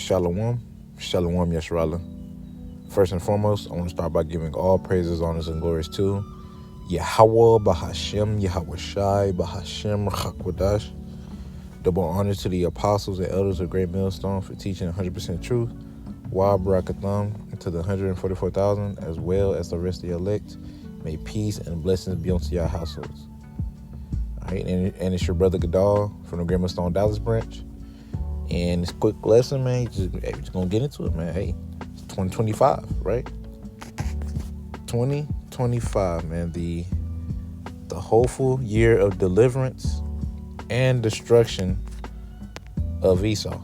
Shalom. Shalom, Yesharala. First and foremost, I want to start by giving all praises, honors, and glories to Yahweh, Bahashem, Yahweh Shai, Bahashem, Chakwadash. Double honor to the apostles and elders of Great Millstone for teaching 100% truth. Wa Barakatham, and to the 144,000, as well as the rest of the elect. May peace and blessings be unto your households. All right, and it's your brother Gadal from the Great Millstone Dallas branch. And this quick lesson, man, just gonna get into it, man. Hey, it's 2025, right? 2025, man. The hopeful year of deliverance and destruction of Esau.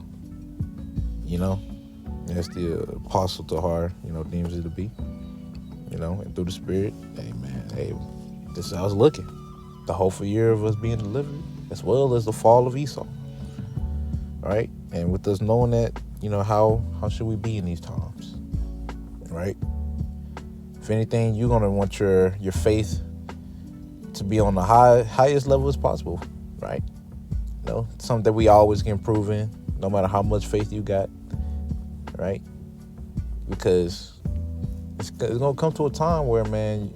You know, as the apostle Tahar, deems it to be. And through the Spirit, hey, man, hey, this is how it's looking. The hopeful year of us being delivered, as well as the fall of Esau. Right? And with us knowing that, how should we be in these times? Right? If anything, you're gonna want your faith to be on the highest level as possible, right? Something that we always can improve in, no matter how much faith you got, right? Because it's gonna come to a time where, man,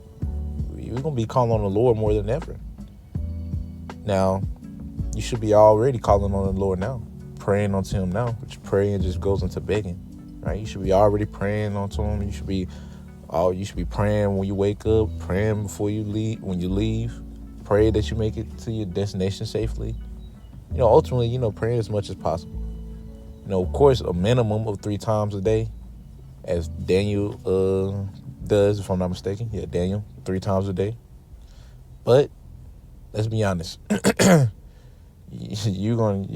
you're gonna be calling on the Lord more than ever. Now, you should be already calling on the Lord now. Praying onto him now, which praying just goes into begging, right? You should be already praying onto him. You should be praying when you wake up, praying before you leave, when you leave. Pray that you make it to your destination safely. Ultimately, praying as much as possible. Of course, a minimum of 3 times a day, as Daniel does, if I'm not mistaken. Yeah, Daniel, 3 times a day. But let's be honest. You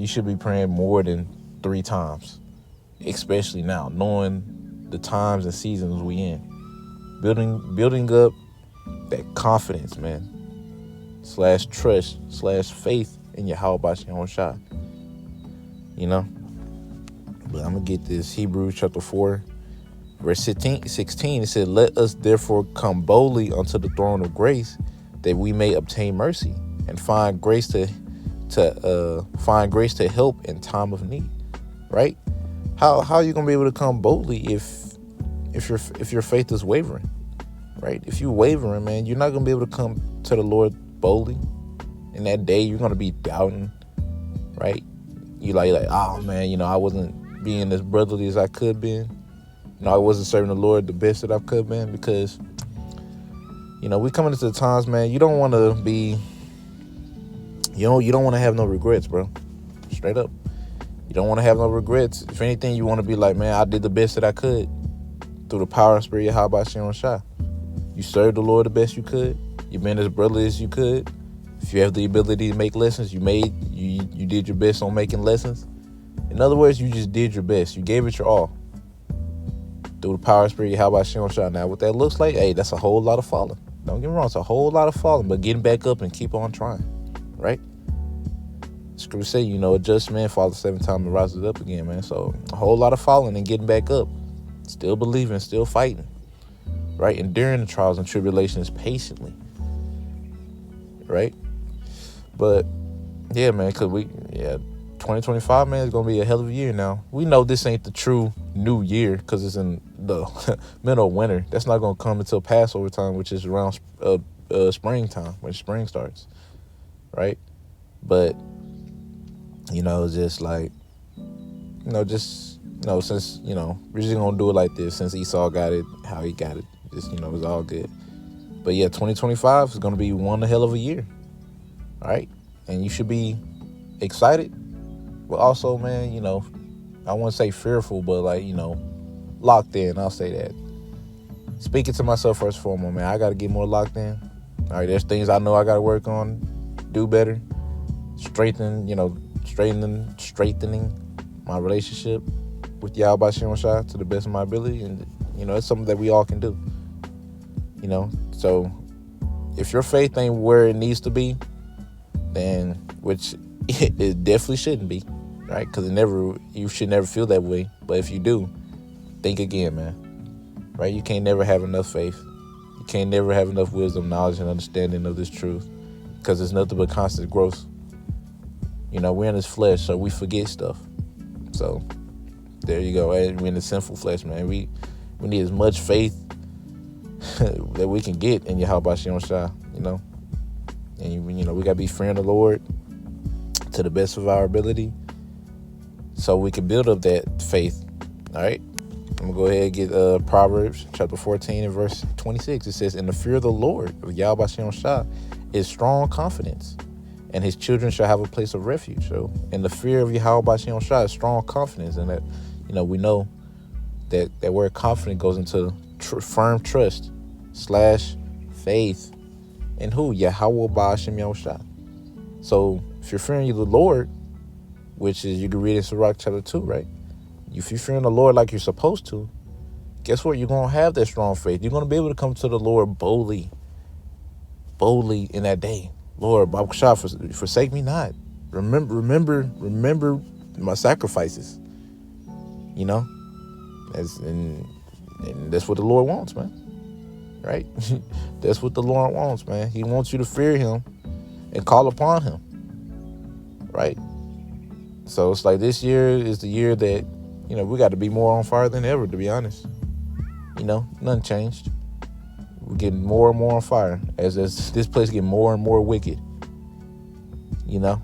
should be praying more than 3 times, especially now, knowing the times and seasons we in. Building up that confidence, man, / trust / faith in Yahweh Bashem Shai. But I'm gonna get this Hebrews chapter 4, verse 16. It said, "Let us therefore come boldly unto the throne of grace, that we may obtain mercy and find grace to help in time of need." Right? How are you gonna be able to come boldly if your faith is wavering? Right? If you're wavering, man, you're not gonna be able to come to the Lord boldly. In that day, you're gonna be doubting. Right? You like, oh man, I wasn't being as brotherly as I could be. I wasn't serving the Lord the best that I could been, because we coming into the times, man. You don't want to be. You don't want to have no regrets, bro. Straight up. You don't want to have no regrets. If anything, you want to be like, man, I did the best that I could through the power and spirit of Yahweh Shem Shai. You served the Lord the best you could. You've been as brotherly as you could. If you have the ability to make lessons, you did your best on making lessons. In other words, you just did your best. You gave it your all through the power and spirit of Yahweh Shem Shai. Now, what that looks like, hey, that's a whole lot of falling. Don't get me wrong, it's a whole lot of falling, but getting back up and keep on trying. Right? Scripture say, a just man falls 7 times and rises up again, man. So a whole lot of falling and getting back up. Still believing, still fighting. Right? Enduring the trials and tribulations patiently. Right? But yeah, man, 2025, man, is gonna be a hell of a year now. We know this ain't the true new year because it's in the middle of winter. That's not gonna come until Passover time, which is around springtime, when spring starts. Right? But just like, since, we're just gonna do it like this, since Esau got it, how he got it, just, it's all good. But yeah, 2025 is gonna be one hell of a year. All right? And you should be excited, but also, man, I wouldn't say fearful, but like, locked in. I'll say that. Speaking to myself first and foremost, man, I gotta get more locked in. All right, there's things I know I gotta work on, do better, strengthening my relationship with Yahweh Shem Shai to the best of my ability, and it's something that we all can do. So if your faith ain't where it needs to be, then which it definitely shouldn't be, right? Because you should never feel that way. But if you do, think again, man. Right? You can't never have enough faith. You can't never have enough wisdom, knowledge, and understanding of this truth, because it's nothing but constant growth. We're in this flesh, so we forget stuff. So There you go. And we're in the sinful flesh, man. We need as much faith that we can get in Yahweh Shem Shai, you know. And you know, we gotta be fearing the Lord to the best of our ability, so we can build up that faith. All right. I'm gonna go ahead and get Proverbs chapter 14 and verse 26. It says, "In the fear of the Lord of Yahweh Shem Shai is strong confidence, and his children shall have a place of refuge." So in the fear of Yahweh Shem Shai is strong confidence, and that, you know, we know that word confident goes into firm trust / faith in who? Yahweh Ba'ashem Yahushua. So if you're fearing the Lord, which is, you can read in Sirach chapter 2, right? If you're fearing the Lord like you're supposed to, guess what? You're going to have that strong faith. You're going to be able to come to the Lord boldly in that day. Lord, Baruch, forsake me not. Remember my sacrifices. You know? And that's what the Lord wants, man. Right? That's what the Lord wants, man. He wants you to fear him and call upon him. Right? So it's like this year is the year that, you know, we got to be more on fire than ever, to be honest. You know, nothing changed. We're getting more and more on fire as this place get more and more wicked. You know?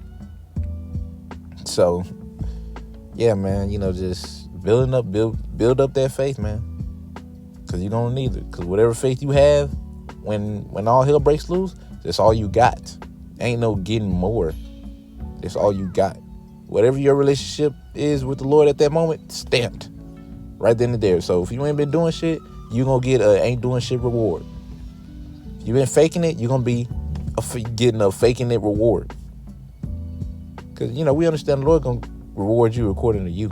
So, yeah, man, you know, just build up that faith, man. Because you're going to need it. Because whatever faith you have, when all hell breaks loose, that's all you got. Ain't no getting more. That's all you got. Whatever your relationship is with the Lord at that moment, stamped. Right then and there. So if you ain't been doing shit, you're going to get a ain't doing shit reward. If you've been faking it, you're going to be getting a faking it reward. Because, you know, we understand the Lord going to reward you according to you.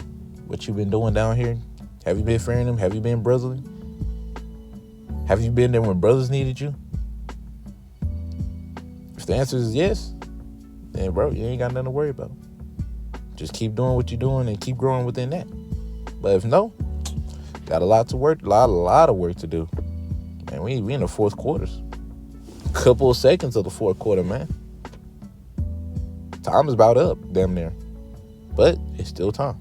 What you've been doing down here. Have you been fearing him? Have you been brotherly? Have you been there when brothers needed you? If the answer is yes, then, bro, you ain't got nothing to worry about. Just keep doing what you're doing and keep growing within that. But if no, got a lot of work to do. Man, we in the fourth quarters. Couple of seconds of the fourth quarter, man. Time is about up, damn near. But it's still time.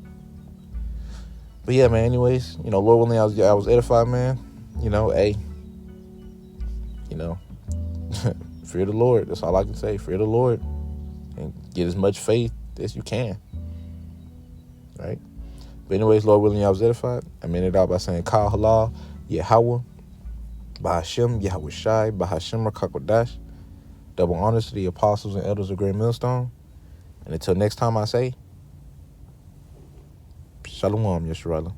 But yeah, man, anyways, you know, Lord willing, I was edified, man. You know, hey, you know, fear the Lord. That's all I can say. Fear the Lord and get as much faith as you can. Right? But anyways, Lord willing, I was edified. I made it out by saying Kal Halal, Yahweh, Bahashem, Yahweh Shai, Bahashem Rakakwadash. Double honors to the apostles and elders of Great Millstone. And until next time I say, Shalom, Yeshua.